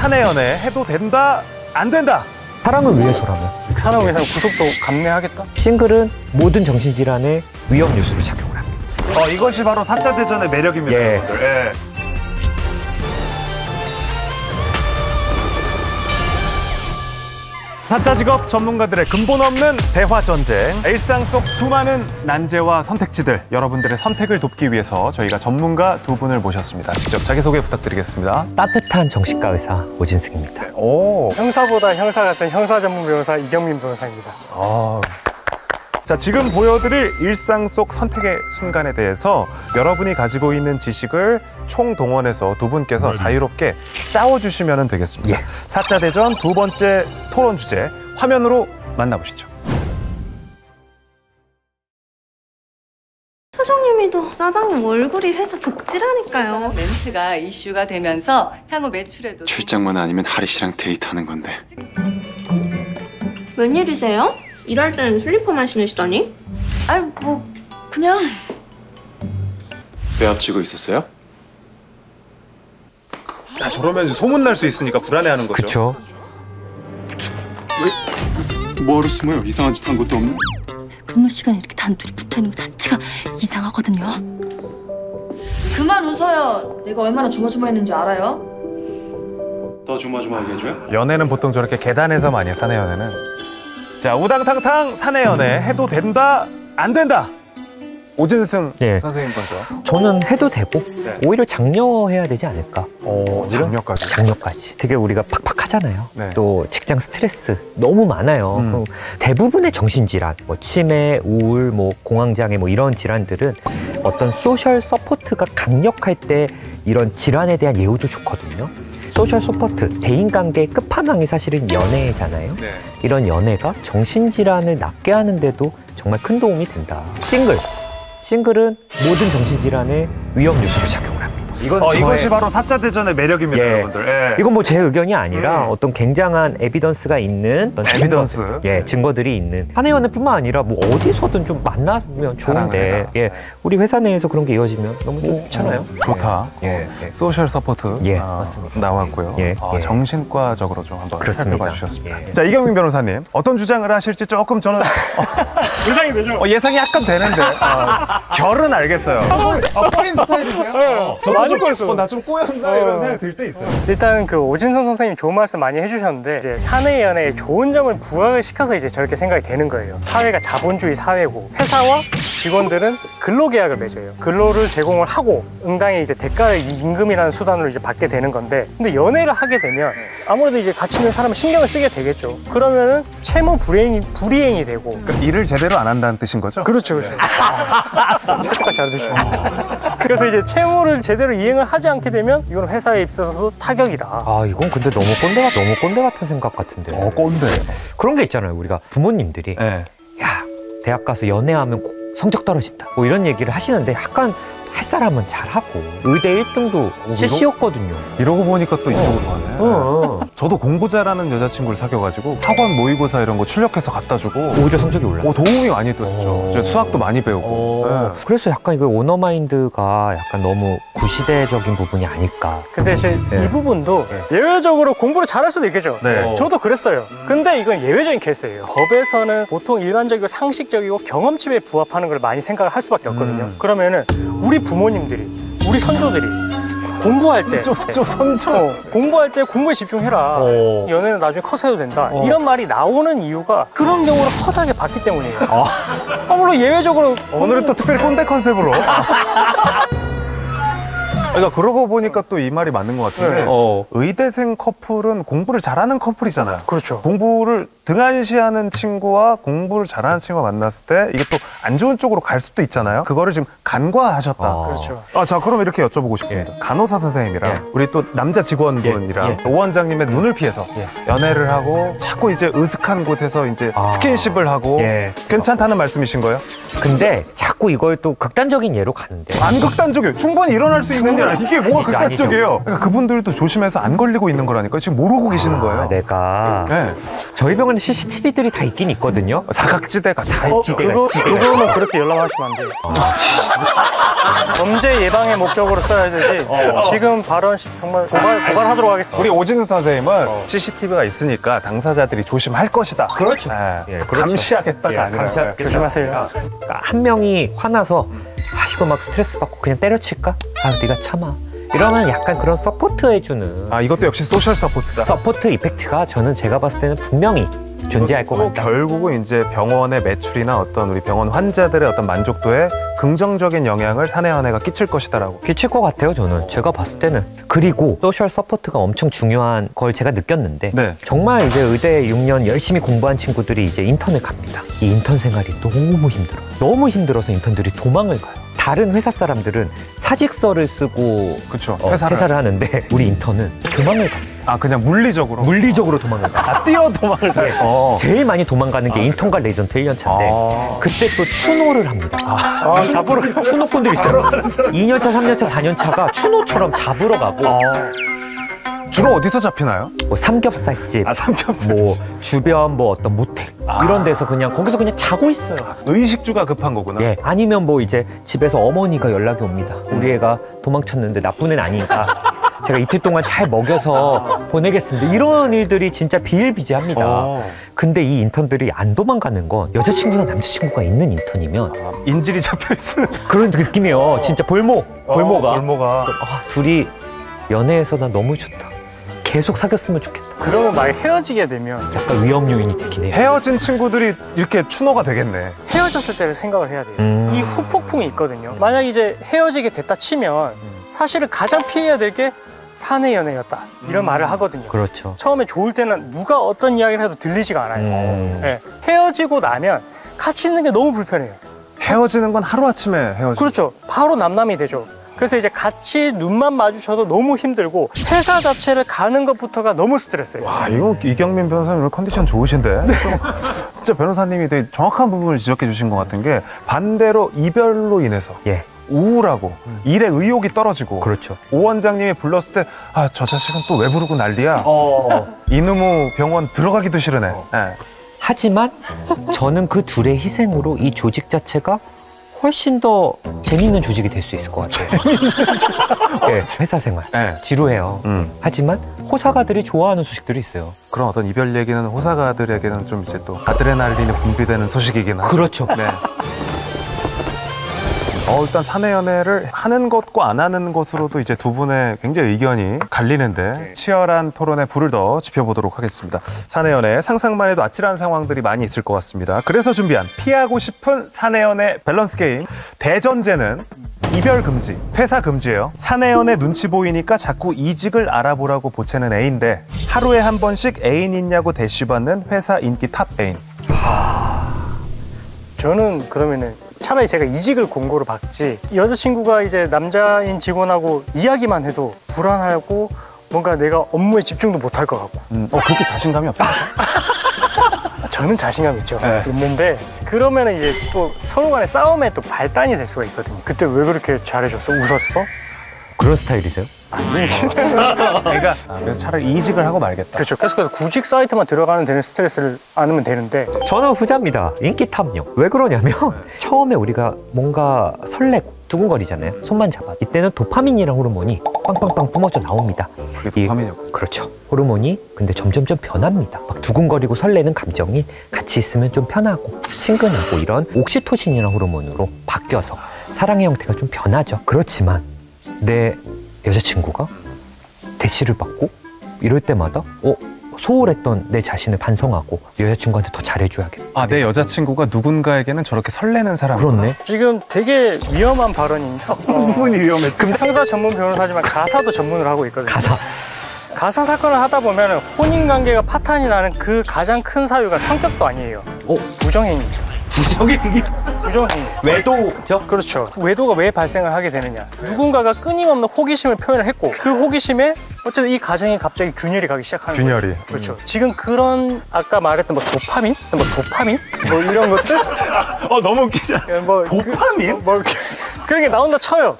사내 연애 해도 된다, 안 된다. 사랑을 위해서라면. 사랑을 위해서는 구속도 감내하겠다? 싱글은 모든 정신질환의 위험 요소로 작용을 합니다. 이것이 바로 사자 대전의 매력입니다. 예. 여러분들. 예. 사자 직업 전문가들의 근본 없는 대화 전쟁. 일상 속 수많은 난제와 선택지들, 여러분들의 선택을 돕기 위해서 저희가 전문가 두 분을 모셨습니다. 직접 자기소개 부탁드리겠습니다. 따뜻한 정신과 의사 오진승입니다. 오. 형사보다 형사 같은 형사 전문 변호사 이경민 변호사입니다. 자, 지금 보여드릴 일상 속 선택의 순간에 대해서 여러분이 가지고 있는 지식을 총동원해서 두 분께서 자유롭게 싸워주시면 되겠습니다. 예. 사자 대전 두 번째 토론 주제, 화면으로 만나보시죠. 사장님이도 사장님 얼굴이 회사 복지라니까요. 멘트가 이슈가 되면서 향후 매출에도 출장만 아니면 하리 씨랑 데이트하는 건데. 웬일이세요? 일할 때는 슬리퍼만 신으시더니? 아이 뭐 그냥 빼앗지고 있었어요? 저러면 소문날 수 있으니까 불안해하는 거죠. 그쵸? 뭐하러 숨어요? 이상한 짓 한 것도 없는. 근무 시간에 이렇게 단둘이 붙어있는 거 자체가 이상하거든요. 그만 웃어요. 내가 얼마나 조마조마했는지 알아요? 더 조마조마하게 해줘요? 연애는 보통 저렇게 계단에서 많이 사내 연애는. 자, 우당탕탕 사내 연애 해도 된다, 안 된다. 오진승 예. 선생님 먼저. 저는 해도 되고 네. 오히려 장려해야 되지 않을까. 장려까지. 장려까지. 되게 우리가 팍팍하잖아요. 네. 또 직장 스트레스 너무 많아요. 대부분의 정신질환, 뭐 치매, 우울, 뭐 공황장애 뭐 이런 질환들은 어떤 소셜 서포트가 강력할 때 이런 질환에 대한 예우도 좋거든요. 소셜 서포트, 대인관계의 끝판왕이 사실은 연애잖아요. 네. 이런 연애가 정신질환을 낫게 하는데도 정말 큰 도움이 된다. 싱글은 모든 정신질환의 위험 요소로 작용을 합니다. 이것이 바로 사자 대전의 매력입니다, 예. 여러분들. 예. 이건 뭐 제 의견이 아니라 어떤 굉장한 에비던스가 있는 어떤 에비던스? 증거들이 있는 사내 연애뿐만 아니라 뭐 어디서든 좀 만나면 좋은데 사랑합니다. 우리 회사 내에서 그런 게 이어지면 너무 좋잖아요. 좋다. 예. 소셜 서포트 맞습니다. 나왔고요. 예. 정신과적으로 좀 한번 그렇습니다. 살펴봐 주셨습니다. 예. 자, 이경민 변호사님, 어떤 주장을 하실지 조금 저는 예상이 되죠? 예상이 약간 되는데 결은 알겠어요. 꼬인 스타일이세요? 맞을 거였어. 나 좀 꼬였나 이런 생각이 들 때 있어요. 일단 그 오진성 선생님 좋은 말씀 많이 해주셨는데 이제 사내 연애의 좋은 점을 부각을 시켜서 이제 저렇게 생각이 되는 거예요. 사회가 자본주의 사회고 회사와 직원들은 근로계약을 맺어요. 근로를 제공을 하고 응당의 이제 대가를 임금이라는 수단으로 이제 받게 되는 건데, 근데 연애를 하게 되면 아무래도 이제 같이 있는 사람은 신경을 쓰게 되겠죠. 그러면은 채무 불이행이 되고. 그러니까 일을 제대로 안 한다는 뜻인 거죠? 그렇죠. 철저까지 잘 드시네. 그래서 이제 채무를 제대로 이행을 하지 않게 되면 이건 회사에 있어서도 타격이다. 이건 근데 너무 꼰대 같은 생각 같은데. 꼰대. 그런 게 있잖아요. 우리가 부모님들이 네. 야, 대학 가서 연애하면 꼭 성적 떨어진다 뭐 이런 얘기를 하시는데 약간 할 사람은 잘하고 의대 1등도 CC였거든요. 이러고 보니까 또 이쪽으로 가네. 저도 공부 잘하는 여자친구를 사귀어가지고 학원 모의고사 이런 거 출력해서 갖다 주고 오히려 성적이 올라. 도움이 많이 됐죠. 저 수학도 많이 배우고. 네. 그래서 약간 이거 오너마인드가 약간 너무 구시대적인 부분이 아닐까. 근데 이제 이 부분도 예외적으로 공부를 잘할 수도 있겠죠. 네. 저도 그랬어요. 근데 이건 예외적인 케이스예요. 법에서는 보통 일반적이고 상식적이고 경험치에 부합하는 걸 많이 생각을 할 수밖에 없거든요. 그러면은 우리 부모님들이, 우리 선조들이 공부할 때 공부할 때 공부에 집중해라. 연애는 나중에 커서 해도 된다. 이런 말이 나오는 이유가 그런 경우를 허다하게 봤기 때문이에요. 물론 예외적으로 오늘은 또 특별히 꼰대 컨셉으로. 그러니까 그러고 보니까 또 이 말이 맞는 것 같은데 의대생 커플은 공부를 잘하는 커플이잖아요. 그렇죠. 공부를 등한시하는 친구와 공부를 잘하는 친구가 만났을 때 이게 또 안 좋은 쪽으로 갈 수도 있잖아요. 그거를 지금 간과하셨다. 그렇죠. 자, 그럼 이렇게 여쭤보고 싶습니다. 간호사 선생님이랑 우리 또 남자 직원분이랑 오 원장님의 눈을 피해서 연애를 하고 자꾸 이제 으슥한 곳에서 이제 스킨십을 하고 괜찮다는 말씀이신 거예요? 근데 자꾸 이걸 또 극단적인 예로 가는데 안 극단적이에요. 충분히 일어날 수 있는 게 아니라 이게 뭐가 극단적이에요? 그러니까 그분들도 조심해서 안 걸리고 있는 거라니까 지금 모르고 계시는 거예요. 내가 네. 저희 병원에 CCTV들이 다 있긴 있거든요. 사각지대가 다 그거는 그렇게 열람하시면 안 돼요. 범죄 예방의 목적으로 써야 되지. 지금 발언 정말 고발하도록 하겠습니다. 우리 오진우 선생님은 CCTV가 있으니까 당사자들이 조심할 것이다. 그렇죠. 예, 그렇죠. 감시하겠다가 아니라 조심하세요. 한 명이 화나서 이거 막 스트레스 받고 그냥 때려칠까? 네가 참아. 이러면 약간 그런 서포트 해주는 이것도 역시 소셜 서포트다. 서포트 이펙트가 저는 제가 봤을 때는 분명히 존재할 것 같다. 결국은 이제 병원의 매출이나 어떤 우리 병원 환자들의 어떤 만족도에 긍정적인 영향을 사내연애가 끼칠 것이다라고. 끼칠 것 같아요, 저는. 제가 봤을 때는. 그리고 소셜 서포트가 엄청 중요한 걸 제가 느꼈는데 네. 정말 이제 의대 6년 열심히 공부한 친구들이 이제 인턴을 갑니다. 이 인턴 생활이 너무 힘들어요. 너무 힘들어서 인턴들이 도망을 가요. 다른 회사 사람들은 사직서를 쓰고 그쵸, 회사를 하는데 우리 인턴은 도망을 갑니다. 그냥 물리적으로? 물리적으로 도망을 가요. 뛰어 도망을 가요. 제일 많이 도망가는 게 인턴과 레전트 1년차인데 그때 또 추노를 합니다. 잡으러 추노꾼들 있어요. 2년차, 3년차, 4년차가 추노처럼 잡으러 가고 주로 어디서 잡히나요? 뭐 삼겹살집, 삼겹살. 뭐 주변 뭐 어떤 모텔 이런 데서 거기서 그냥 자고 있어요. 의식주가 급한 거구나. 예, 아니면 뭐 이제 집에서 어머니가 연락이 옵니다. 우리 애가 도망쳤는데 나쁜 애는 아니니까 제가 이틀 동안 잘 먹여서 보내겠습니다. 이런 일들이 진짜 비일비재합니다. 근데 이 인턴들이 안 도망가는 건 여자친구나 남자친구가 있는 인턴이면 인질이 잡혀있으면 그런 느낌이에요. 진짜 볼모가 둘이 연애해서 나 너무 좋다. 계속 사귀었으면 좋겠다. 그러면 막 헤어지게 되면 약간 위험 요인이 되긴 해요. 헤어진 친구들이 이렇게 추노가 되겠네. 헤어졌을 때를 생각을 해야 돼요. 이 후폭풍이 있거든요. 만약 이제 헤어지게 됐다 치면 사실은 가장 피해야 될 게 사내 연애였다 이런 말을 하거든요. 그렇죠. 처음에 좋을 때는 누가 어떤 이야기를 해도 들리지가 않아요. 네. 헤어지고 나면 같이 있는 게 너무 불편해요. 헤어지는 건 하루아침에 헤어지죠. 그렇죠. 바로 남남이 되죠. 그래서 이제 같이 눈만 마주쳐도 너무 힘들고 회사 자체를 가는 것부터가 너무 스트레스예요. 와, 이거 이경민 변호사님 오늘 컨디션 좋으신데? 진짜 변호사님이 되게 정확한 부분을 지적해 주신 것 같은 게 반대로 이별로 인해서 우울하고 일에 의욕이 떨어지고 그렇죠. 오 원장님이 불렀을 때 저 자식은 또 왜 부르고 난리야. 이놈의 병원 들어가기도 싫으네. 네. 하지만 저는 그 둘의 희생으로 이 조직 자체가 훨씬 더 재밌는 조직이 될 수 있을 것 같아요. 회사 생활 지루해요. 하지만 호사가들이 좋아하는 소식들이 있어요. 그런 어떤 이별 얘기는 호사가들에게는 좀 이제 또 아드레날린이 분비되는 소식이긴 하죠. 그렇죠. 네. 일단 사내 연애를 하는 것과 안 하는 것으로도 이제 두 분의 굉장히 의견이 갈리는데 치열한 토론에 불을 더 지펴보도록 하겠습니다. 사내 연애 상상만 해도 아찔한 상황들이 많이 있을 것 같습니다. 그래서 준비한 피하고 싶은 사내 연애 밸런스 게임. 대전제는 이별 금지, 퇴사 금지예요. 사내 연애 눈치 보이니까 자꾸 이직을 알아보라고 보채는 애인데 하루에 한 번씩 애인 있냐고 대쉬받는 회사 인기 탑 애인. 저는 그러면은 차라리 제가 이직을 공고를 받지, 여자친구가 이제 남자인 직원하고 이야기만 해도 불안하고 뭔가 내가 업무에 집중도 못할 것 같고. 그렇게 자신감이 없어요? 저는 자신감 있죠. 있는데 그러면은 이제 또 서로 간의 싸움에 또 발단이 될 수가 있거든요. 그때 왜 그렇게 잘해줬어? 웃었어? 그런 스타일이세요? 그러니까 그래서 차라리 이직을 하고 말겠다. 그렇죠. 계속해서 구직 사이트만 들어가는 데는 스트레스를 안으면 되는데. 저는 후자입니다. 인기 탐욕. 왜 그러냐면 처음에 우리가 뭔가 설레고 두근거리잖아요. 손만 잡아. 이때는 도파민이라는 호르몬이 빵빵빵 뿜어져 나옵니다. 그게 도파민이요? 그렇죠. 호르몬이 근데 점점점 변합니다. 막 두근거리고 설레는 감정이 같이 있으면 좀 편하고 친근하고 이런 옥시토신이라는 호르몬으로 바뀌어서 사랑의 형태가 좀 변하죠. 그렇지만 내 여자친구가 대시를 받고 이럴 때마다 소홀했던 내 자신을 반성하고 여자친구한테 더 잘해줘야겠다. 내 여자친구가 누군가에게는 저렇게 설레는 사람. 그렇네. 지금 되게 위험한 발언입니다. 부분이 위험했지. 근데 형사 전문 변호사지만 가사도 전문을 하고 있거든요. 가사 사건을 하다 보면 혼인관계가 파탄이 나는 그 가장 큰 사유가 성격도 아니에요. 부정행위입니다. 부정행위? 부정행위. 외도죠? 그렇죠. 외도가 왜 발생을 하게 되느냐. 누군가가 끊임없는 호기심을 표현을 했고 그 호기심에 어쨌든 이 가정에 갑자기 균열이 가기 시작하는 거예요. 균열이. 그렇죠. 지금 그런 아까 말했던 도파민? 뭐 이런 것들? 너무 웃기잖아. 도파민? 그런 게 나온다 쳐요.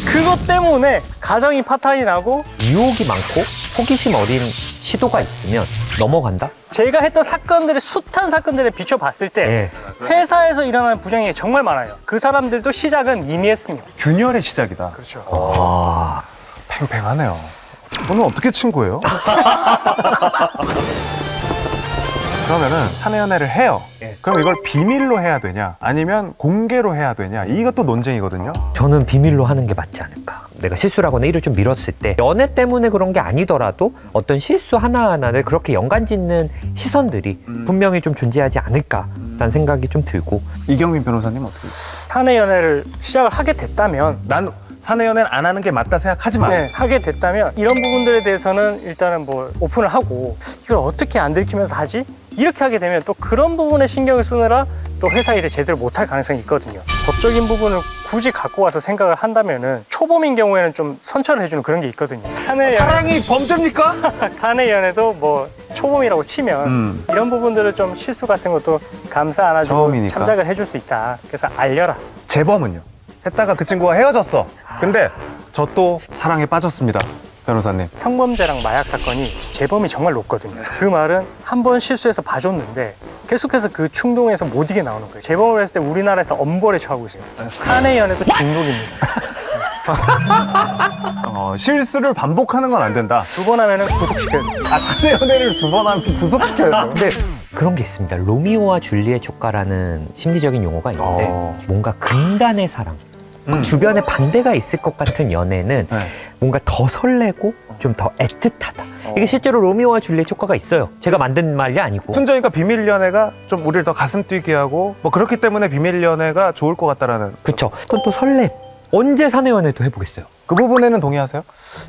그것 때문에 가정이 파탄이 나고 유혹이 많고 호기심 어린 시도가 있으면 넘어간다? 제가 했던 사건들의 숱한 사건들을 비춰봤을 때 예. 회사에서 일어나는 부정이 정말 많아요. 그 사람들도 시작은 이미 했습니다. 균열의 시작이다. 그렇죠. 아, 팽팽하네요. 오늘 어떻게 친구예요? 그러면은 사내 연애를 해요. 그럼 이걸 비밀로 해야 되냐 아니면 공개로 해야 되냐 이것도 논쟁이거든요. 저는 비밀로 하는 게 맞지 않을까. 내가 실수를 하거나 일을 좀 미뤘을 때 연애 때문에 그런 게 아니더라도 어떤 실수 하나하나를 그렇게 연관짓는 시선들이 분명히 좀 존재하지 않을까라는 생각이 좀 들고. 이경민 변호사님 어떻게? 사내 연애를 시작을 하게 됐다면 난 사내 연애를 안 하는 게 맞다 생각하지 마. 네, 하게 됐다면 이런 부분들에 대해서는 일단은 뭐 오픈을 하고 이걸 어떻게 안 들키면서 하지? 이렇게 하게 되면 또 그런 부분에 신경을 쓰느라 또 회사 일을 제대로 못할 가능성이 있거든요. 법적인 부분을 굳이 갖고 와서 생각을 한다면은 초범인 경우에는 좀 선처를 해주는 그런 게 있거든요. 사랑이 범죄입니까? 사내 연애도 뭐 초범이라고 치면 이런 부분들을 좀 실수 같은 것도 감싸 안아주고 처음이니까. 참작을 해줄 수 있다. 그래서 알려라. 재범은요? 했다가 그 친구가 헤어졌어. 근데 저 또 사랑에 빠졌습니다. 변호사님. 성범죄랑 마약 사건이 재범이 정말 높거든요. 그 말은 한 번 실수해서 봐줬는데 계속해서 그 충동에서 못 이겨 나오는 거예요. 재범을 했을 때 우리나라에서 엄벌에 처하고 있어요. 사내 연애도 중독입니다. 실수를 반복하는 건 안 된다. 2번 하면은 구속시켜야 돼요. 사내 연애를 2번 하면 구속시켜야 돼요. 근데 그런 게 있습니다. 로미오와 줄리엣 효과라는 심리적인 용어가 있는데 뭔가 금단의 사랑, 주변에 반대가 있을 것 같은 연애는 네. 뭔가 더 설레고 좀 더 애틋하다. 이게 실제로 로미오와 줄리엣 효과가 있어요. 제가 만든 말이 아니고. 순전히가 비밀 연애가 좀 우리를 더 가슴 뛰게 하고 뭐 그렇기 때문에 비밀 연애가 좋을 것 같다라는. 그쵸. 그건 또 설렘. 언제 사내 연애도 해보겠어요. 그 부분에는 동의하세요?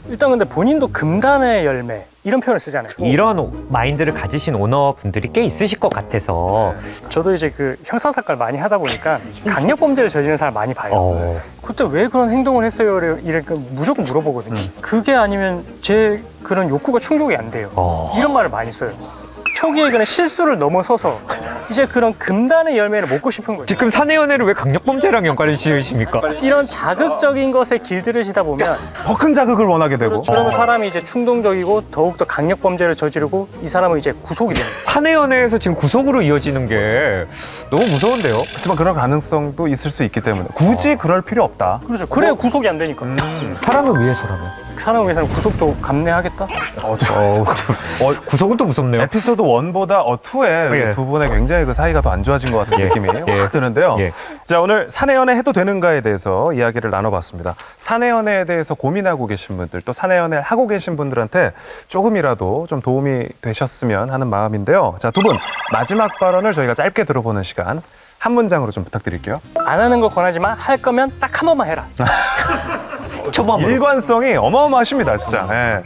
일단 근데 본인도 금단의 열매 이런 표현을 쓰잖아요. 이런 마인드를 가지신 오너분들이 꽤 있으실 것 같아서. 저도 이제 그 형사사건을 많이 하다 보니까 강력범죄를 저지르는 사람 많이 봐요. 그때 왜 그런 행동을 했어요? 이렇게 무조건 물어보거든요. 그게 아니면 제 그런 욕구가 충족이 안 돼요. 이런 말을 많이 써요. 초기에 그런 실수를 넘어서서 이제 그런 금단의 열매를 먹고 싶은 거예요. 지금 사내 연애를 왜 강력범죄랑 연관을 지으십니까? 이런 자극적인 것에 길들이시다 보면 더 큰 자극을 원하게 되고. 그러면 사람이 이제 충동적이고 더욱더 강력범죄를 저지르고 이 사람은 이제 구속이 되는 거예요. 사내 연애에서 지금 구속으로 이어지는 게 너무 무서운데요? 그렇지만 그런 가능성도 있을 수 있기 때문에 굳이 그럴 필요 없다. 그렇죠. 그래야 구속이 안 되니까. 사람을 위해서라면. 사람을 위해서는 구속도 감내하겠다? 구속은 또 무섭네요. 에피소드 1보다 2에 예. 두 분의 굉장히 그 사이가 더 안 좋아진 것 같은 느낌이 확 드는데요. 예. 자, 오늘 사내 연애 해도 되는가에 대해서 이야기를 나눠봤습니다. 사내 연애에 대해서 고민하고 계신 분들, 또 사내 연애를 하고 계신 분들한테 조금이라도 좀 도움이 되셨으면 하는 마음인데요. 자, 두 분 마지막 발언을 저희가 짧게 들어보는 시간 한 문장으로 좀 부탁드릴게요. 안 하는 거 권하지만 할 거면 딱 한 번만 해라. 초범으로. 일관성이 어마어마하십니다, 진짜. 네.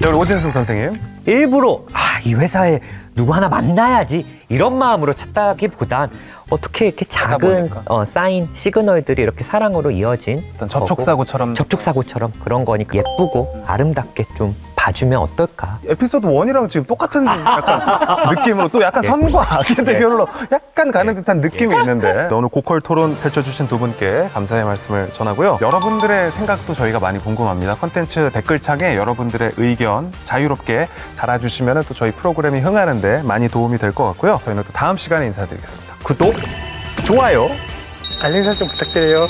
자, 우리 오진승 선생님. 일부러 이 회사에 누구 하나 만나야지 이런 마음으로 찾다기보단 어떻게 이렇게 작은 사인, 시그널들이 이렇게 사랑으로 이어진 어떤 접촉사고처럼. 접촉사고처럼 그런 거니까 예쁘고 아름답게 좀 봐주면 어떨까. 에피소드 1이랑 지금 똑같은 약간 느낌으로 또 약간 선과 악의 대결로 약간 가는 듯한 느낌이 있는데 오늘 고퀄 토론 펼쳐주신 두 분께 감사의 말씀을 전하고요. 여러분들의 생각도 저희가 많이 궁금합니다. 콘텐츠 댓글창에 여러분들의 의견 자유롭게 달아주시면 또 저희 프로그램이 흥하는데 많이 도움이 될 것 같고요. 저희는 또 다음 시간에 인사드리겠습니다. 구독, 좋아요, 알림 설정 부탁드려요.